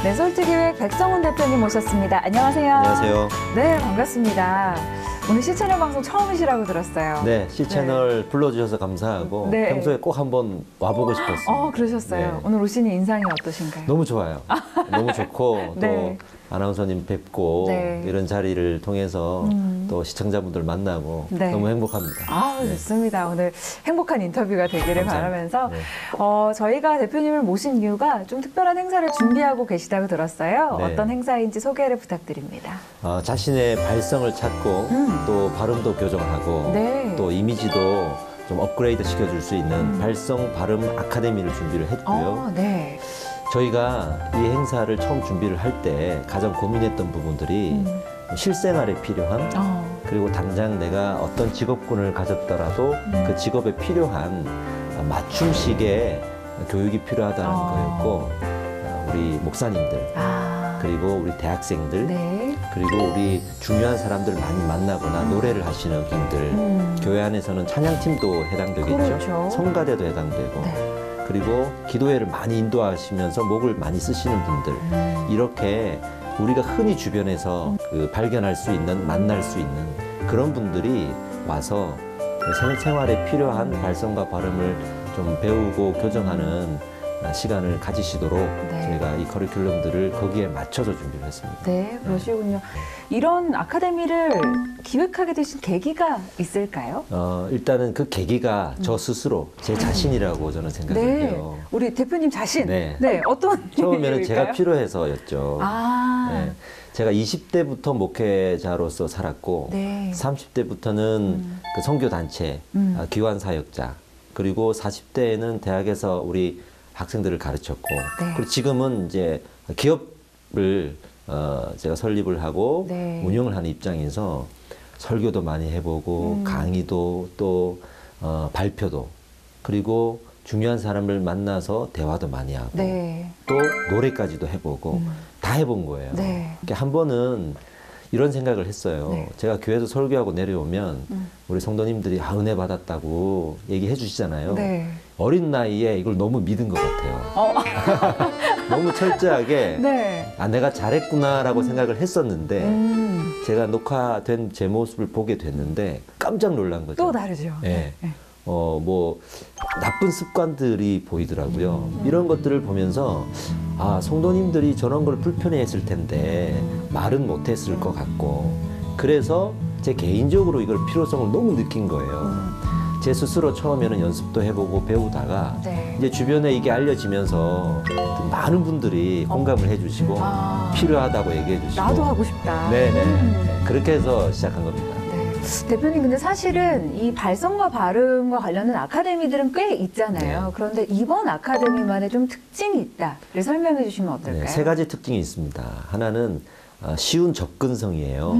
네, 솔직기획 백성훈 대표님 모셨습니다. 안녕하세요. 안녕하세요. 네, 반갑습니다. 오늘 C채널 방송 처음이시라고 들었어요. 네, C채널 불러주셔서 감사하고 네. 평소에 꼭 한번 와보고 싶었어요. 그러셨어요. 네. 오늘 오시는 인상이 어떠신가요? 너무 좋아요. 너무 좋고 네. 또 아나운서님 뵙고 네. 이런 자리를 통해서 또 시청자분들 만나고 네. 너무 행복합니다. 네. 좋습니다. 오늘 행복한 인터뷰가 되기를 감사합니다. 바라면서 네. 저희가 대표님을 모신 이유가 좀 특별한 행사를 준비하고 계시다고 들었어요. 네. 어떤 행사인지 소개를 부탁드립니다. 자신의 발성을 찾고 또 발음도 교정하고 네. 또 이미지도 좀 업그레이드 시켜줄 수 있는 발성 발음 아카데미를 준비를 했고요. 네. 저희가 이 행사를 처음 준비를 할 때 가장 고민했던 부분들이 실생활에 필요한 그리고 당장 내가 어떤 직업군을 가졌더라도 그 직업에 필요한 맞춤식의 교육이 필요하다는 거였고 우리 목사님들 그리고 우리 대학생들 네. 그리고 우리 중요한 사람들 많이 만나거나 노래를 하시는 분들 교회 안에서는 찬양팀도 해당되겠죠. 그렇죠. 성가대도 해당되고 네. 그리고 기도회를 많이 인도하시면서 목을 많이 쓰시는 분들 이렇게 우리가 흔히 주변에서 발견할 수 있는 만날 수 있는 그런 분들이 와서 생활에 필요한 발성과 발음을 좀 배우고 교정하는 시간을 가지시도록 네. 저희가 이 커리큘럼들을 거기에 맞춰서 준비를 했습니다. 네, 그러시군요. 이런 아카데미를 기획하게 되신 계기가 있을까요? 일단은 그 계기가 저 스스로 제 자신이라고 저는 생각을 네, 해요. 우리 대표님 자신. 네. 어떤 처음에는 제가 이유일까요? 필요해서였죠. 네. 제가 20대부터 목회자로서 살았고 네. 30대부터는 그 선교단체, 기관 사역자, 그리고 40대에는 대학에서 우리 학생들을 가르쳤고, 네. 그리고 지금은 이제 기업을 제가 설립을 하고 네. 운영을 하는 입장에서 설교도 많이 해보고 강의도 또 발표도 그리고 중요한 사람을 만나서 대화도 많이 하고 네. 또 노래까지도 해보고 다 해본 거예요. 네. 그러니까 한 번은 이런 생각을 했어요. 네. 제가 교회에서 설교하고 내려오면 우리 성도님들이 은혜 받았다고 얘기해 주시잖아요. 네. 어린 나이에 이걸 너무 믿은 것 같아요. 너무 철저하게 네. 내가 잘했구나라고 생각을 했었는데 제가 녹화된 제 모습을 보게 됐는데 깜짝 놀란 거죠. 또 다르죠. 네. 뭐 나쁜 습관들이 보이더라고요. 이런 것들을 보면서 성도님들이 저런 걸 불편해했을 텐데 말은 못했을 것 같고 그래서 제 개인적으로 이걸 필요성을 너무 느낀 거예요. 제 스스로 처음에는 연습도 해보고 배우다가 네. 이제 주변에 이게 알려지면서 많은 분들이 공감을 해주시고 필요하다고 얘기해 주시고 나도 하고 싶다. 네네 그렇게 해서 시작한 겁니다. 네. 대표님, 근데 사실은 이 발성과 발음과 관련된 아카데미들은 꽤 있잖아요. 네. 그런데 이번 아카데미만의 좀 특징이 있다를 설명해 주시면 어떨까요? 네, 세 가지 특징이 있습니다. 하나는 쉬운 접근성이에요.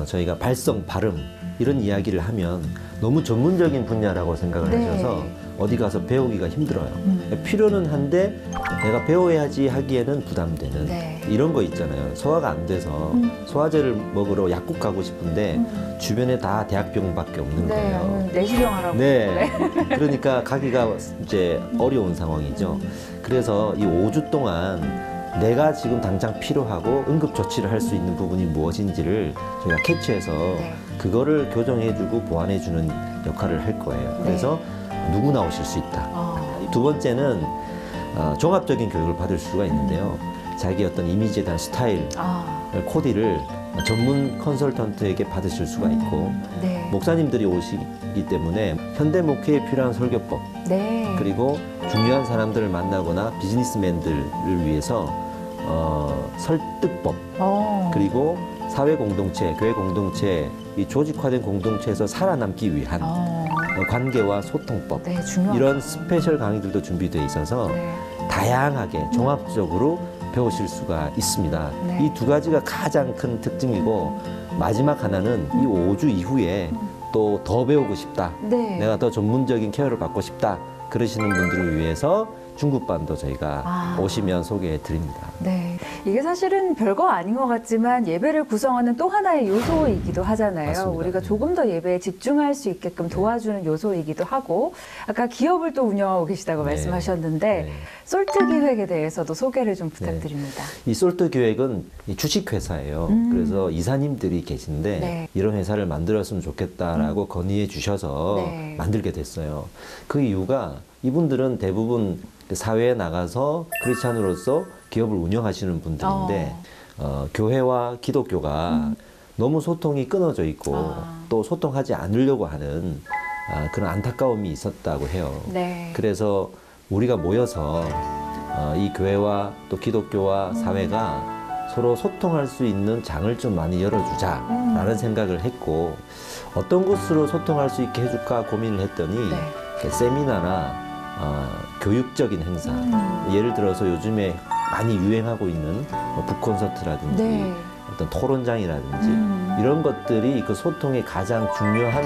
저희가 발성, 발음 이런 이야기를 하면 너무 전문적인 분야라고 생각을 네. 하셔서 어디 가서 배우기가 힘들어요. 필요는 한데 내가 배워야지 하기에는 부담되는 네. 이런 거 있잖아요. 소화가 안 돼서 소화제를 먹으러 약국 가고 싶은데 주변에 다 대학병밖에 없는 거예요. 내시경 하라고. 네. 그러니까 가기가 이제 어려운 상황이죠. 그래서 이 5주 동안 내가 지금 당장 필요하고 응급 조치를 할 수 있는 부분이 무엇인지를 저희가 캐치해서 그거를 교정해주고 보완해주는 역할을 할 거예요. 그래서 누구나 오실 수 있다. 두 번째는 종합적인 교육을 받을 수가 있는데요. 자기 어떤 이미지에 대한 스타일, 코디를 전문 컨설턴트에게 받으실 수가 있고 네. 목사님들이 오시기 때문에 현대 목회에 필요한 설교법 네. 그리고 중요한 사람들을 만나거나 비즈니스맨들을 위해서 설득법 그리고 사회 공동체, 교회 공동체, 이 조직화된 공동체에서 살아남기 위한 관계와 소통법 네, 중요하죠. 이런 스페셜 강의들도 준비되어 있어서 다양하게 종합적으로 배우실 수가 있습니다. 네. 이 두 가지가 가장 큰 특징이고 마지막 하나는 이 5주 이후에 또 더 배우고 싶다. 네. 내가 더 전문적인 케어를 받고 싶다. 그러시는 분들을 위해서 중국반도 저희가 오시면 소개해 드립니다. 네. 이게 사실은 별거 아닌 것 같지만 예배를 구성하는 또 하나의 요소이기도 하잖아요. 맞습니다. 우리가 조금 더 예배에 집중할 수 있게끔 도와주는 요소이기도 하고, 아까 기업을 또 운영하고 계시다고 네. 말씀하셨는데, 네. 솔트 기획에 대해서도 소개를 좀 부탁드립니다. 이 솔트 기획은 이 주식회사예요. 그래서 이사님들이 계신데 네. 이런 회사를 만들었으면 좋겠다라고 건의해 주셔서 네. 만들게 됐어요. 그 이유가 이분들은 대부분 사회에 나가서 크리스찬으로서 기업을 운영하시는 분들인데 교회와 기독교가 너무 소통이 끊어져 있고 또 소통하지 않으려고 하는 그런 안타까움이 있었다고 해요. 네. 그래서 우리가 모여서 이 교회와 또 기독교와 사회가 서로 소통할 수 있는 장을 좀 많이 열어주자라는 생각을 했고, 어떤 곳으로 소통할 수 있게 해줄까 고민을 했더니 네. 세미나나 교육적인 행사, 예를 들어서 요즘에 많이 유행하고 있는 뭐 북콘서트라든지 네. 어떤 토론장이라든지 이런 것들이 그 소통의 가장 중요한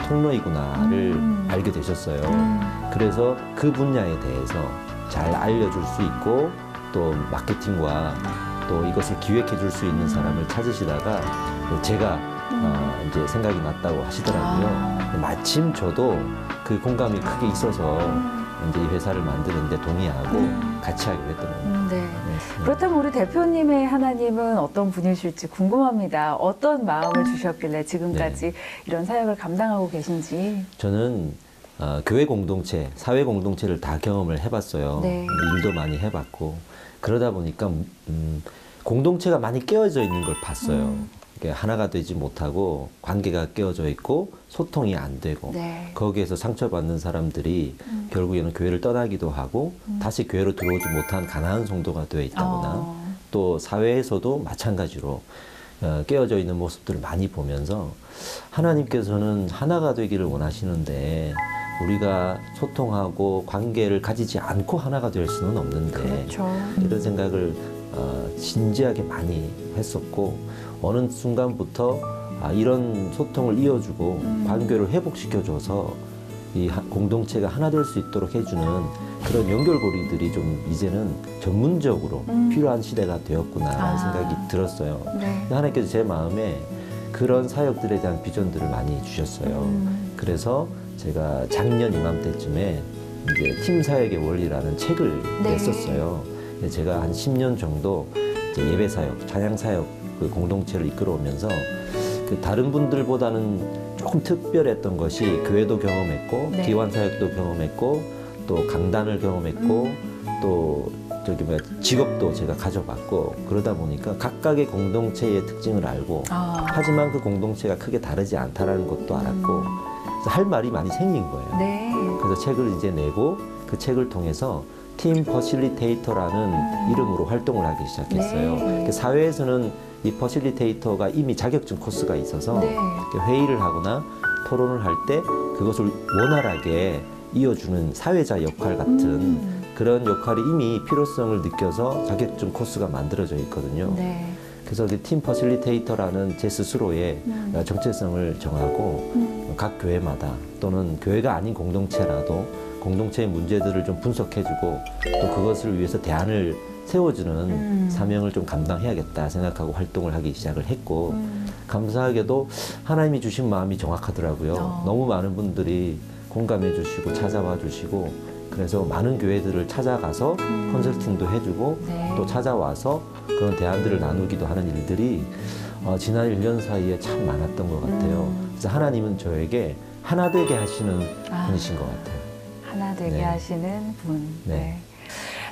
통로이구나를 알게 되셨어요. 그래서 그 분야에 대해서 잘 알려줄 수 있고 또 마케팅과 또 이것을 기획해 줄 수 있는 사람을 찾으시다가 제가 이제 생각이 났다고 하시더라고요. 마침 저도 그 공감이 크게 있어서 이제 이 회사를 만드는데 동의하고 같이 하기로 했던 겁니다. 네. 네. 그렇다면 우리 대표님의 하나님은 어떤 분이실지 궁금합니다. 어떤 마음을 주셨길래 지금까지 이런 사역을 감당하고 계신지. 저는 교회 공동체, 사회 공동체를 다 경험을 해봤어요. 네. 일도 많이 해봤고 그러다 보니까 공동체가 많이 깨어져 있는 걸 봤어요. 이게 하나가 되지 못하고 관계가 깨어져 있고 소통이 안 되고 네. 거기에서 상처받는 사람들이 결국에는 교회를 떠나기도 하고 다시 교회로 들어오지 못한 가난한 성도가 되어 있다거나 또 사회에서도 마찬가지로 깨어져 있는 모습들을 많이 보면서 하나님께서는 하나가 되기를 원하시는데 우리가 소통하고 관계를 가지지 않고 하나가 될 수는 없는데 그렇죠. 이런 생각을 진지하게 많이 했었고 어느 순간부터 이런 소통을 이어주고 관계를 회복시켜줘서 이 공동체가 하나 될 수 있도록 해주는 그런 연결고리들이 좀 이제는 전문적으로 필요한 시대가 되었구나라는 생각이 들었어요. 네. 하나님께서 제 마음에 그런 사역들에 대한 비전들을 많이 주셨어요. 그래서 제가 작년 이맘때쯤에 이제 팀 사역의 원리라는 책을 네. 냈었어요. 제가 한 10년 정도 이제 예배 사역, 찬양 사역 그 공동체를 이끌어오면서 그 다른 분들보다는 조금 특별했던 것이 교회도 경험했고 네. 기완 사역도 경험했고 또 강단을 경험했고 또 저기 뭐야 직업도 제가 가져봤고 그러다 보니까 각각의 공동체의 특징을 알고 하지만 그 공동체가 크게 다르지 않다라는 것도 알았고 그래서 할 말이 많이 생긴 거예요. 네. 그래서 책을 이제 내고 그 책을 통해서 팀 퍼실리테이터라는 이름으로 활동을 하기 시작했어요. 네. 사회에서는 이 퍼실리테이터가 이미 자격증 코스가 있어서 네. 회의를 하거나 토론을 할 때 그것을 원활하게 이어주는 사회자 역할 같은 그런 역할이 이미 필요성을 느껴서 자격증 코스가 만들어져 있거든요. 네. 그래서 그 팀 퍼실리테이터라는 제 스스로의 정체성을 정하고 각 교회마다 또는 교회가 아닌 공동체라도 공동체의 문제들을 좀 분석해주고 또 그것을 위해서 대안을 세워주는 사명을 좀 감당해야겠다 생각하고 활동을 하기 시작을 했고 감사하게도 하나님이 주신 마음이 정확하더라고요. 너무 많은 분들이 공감해 주시고 찾아와 주시고 그래서 많은 교회들을 찾아가서 컨설팅도 해주고 네. 또 찾아와서 그런 대안들을 나누기도 하는 일들이 지난 1년 사이에 참 많았던 것 같아요. 그래서 하나님은 저에게 하나 되게 하시는 분이신 것 같아요. 하나 되게 네. 하시는 분. 네. 네.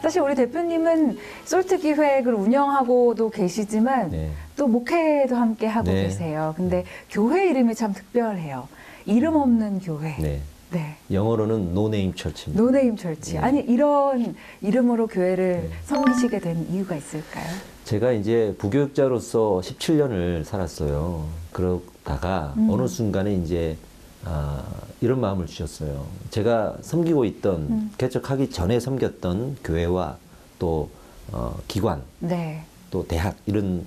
사실 우리 대표님은 솔트 기획을 운영하고도 계시지만 네. 또 목회도 함께 하고 네. 계세요. 근데 교회 이름이 참 특별해요. 이름 없는 교회. 네. 네. 영어로는 노네임 철치입니다. 노네임 철치. 네. 아니 이런 이름으로 교회를 네. 섬기시게 된 이유가 있을까요? 제가 이제 부교육자로서 17년을 살았어요. 그러다가 어느 순간에 이제 이런 마음을 주셨어요. 제가 섬기고 있던 개척하기 전에 섬겼던 교회와 또 기관, 네. 또 대학 이런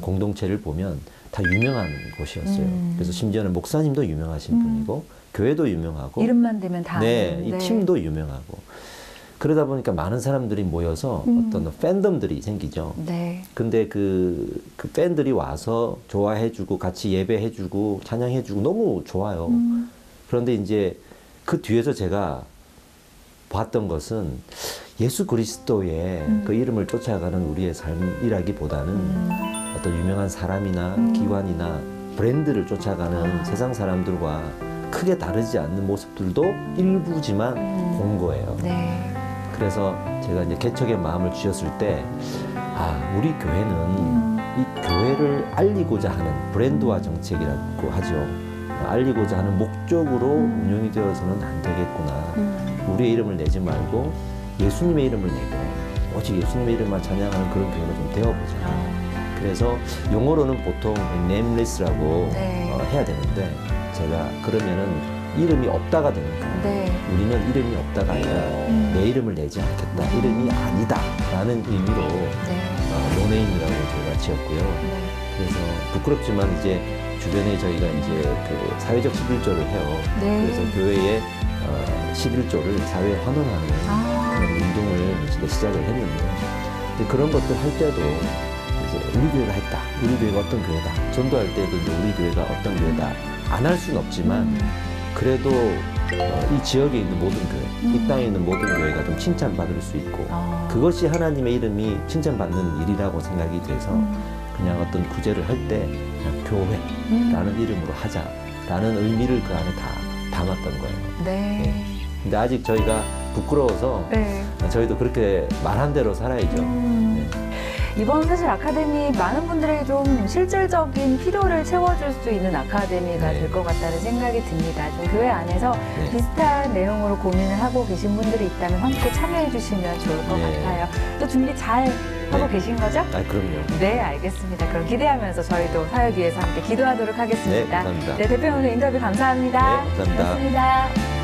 공동체를 보면 다 유명한 곳이었어요. 그래서 심지어는 목사님도 유명하신 분이고 교회도 유명하고 이름만 되면 다 네, 아는, 이 팀도 유명하고 그러다 보니까 많은 사람들이 모여서 어떤 팬덤들이 생기죠. 네. 근데 그 팬들이 와서 좋아해주고 같이 예배해주고 찬양해주고 너무 좋아요. 그런데 이제 그 뒤에서 제가 봤던 것은 예수 그리스도의 그 이름을 쫓아가는 우리의 삶이라기보다는 어떤 유명한 사람이나 기관이나 브랜드를 쫓아가는 세상 사람들과 크게 다르지 않는 모습들도 일부지만 본 거예요. 네. 그래서 제가 이제 개척의 마음을 주셨을 때, 우리 교회는 이 교회를 알리고자 하는 브랜드화 정책이라고 하죠. 알리고자 하는 목적으로 운영이 되어서는 안 되겠구나. 우리의 이름을 내지 말고 예수님의 이름을 내고 오직 예수님의 이름만 찬양하는 그런 교회가 좀 되어보자. 그래서 용어로는 보통 네임리스라고 네. 해야 되는데 제가 그러면은 이름이 없다가 되니까 네. 우리는 이름이 없다가 아니라 내 이름을 내지 않겠다. 이름이 아니다. 라는 의미로 노네임이라고 저희가 지었고요. 네. 그래서 부끄럽지만 이제 주변에 저희가 이제 그 사회적 11조를 해요. 네. 그래서 교회에 11조를 사회에 환원하는 그런 운동을 이제 시작을 했는데 근데 그런 것들 할 때도 이제 우리 교회가 했다. 우리 교회가 어떤 교회다. 전도할 때도 이제 우리 교회가 어떤 교회다. 안 할 수는 없지만 그래도 이 지역에 있는 모든 교회, 이 땅에 있는 모든 교회가 좀 칭찬받을 수 있고 그것이 하나님의 이름이 칭찬받는 일이라고 생각이 돼서 그냥 어떤 구제를 할 때 그냥 교회라는 이름으로 하자라는 의미를 그 안에 다 담았던 거예요. 네. 근데 아직 저희가 부끄러워서 네. 저희도 그렇게 말한 대로 살아야죠. 네. 이번 사실 아카데미 많은 분들에게 좀 실질적인 필요를 채워줄 수 있는 아카데미가 네. 될 것 같다는 생각이 듭니다. 좀 교회 안에서 네. 비슷한 내용으로 고민을 하고 계신 분들이 있다면 함께 참여해 주시면 좋을 것 네. 같아요. 또 준비 잘 하고 네. 계신 거죠? 그럼요. 네, 알겠습니다. 그럼 기대하면서 저희도 사역 위해서 함께 기도하도록 하겠습니다. 네, 감사합니다. 네, 대표님 오늘 인터뷰 감사합니다. 네, 감사합니다. 고맙습니다.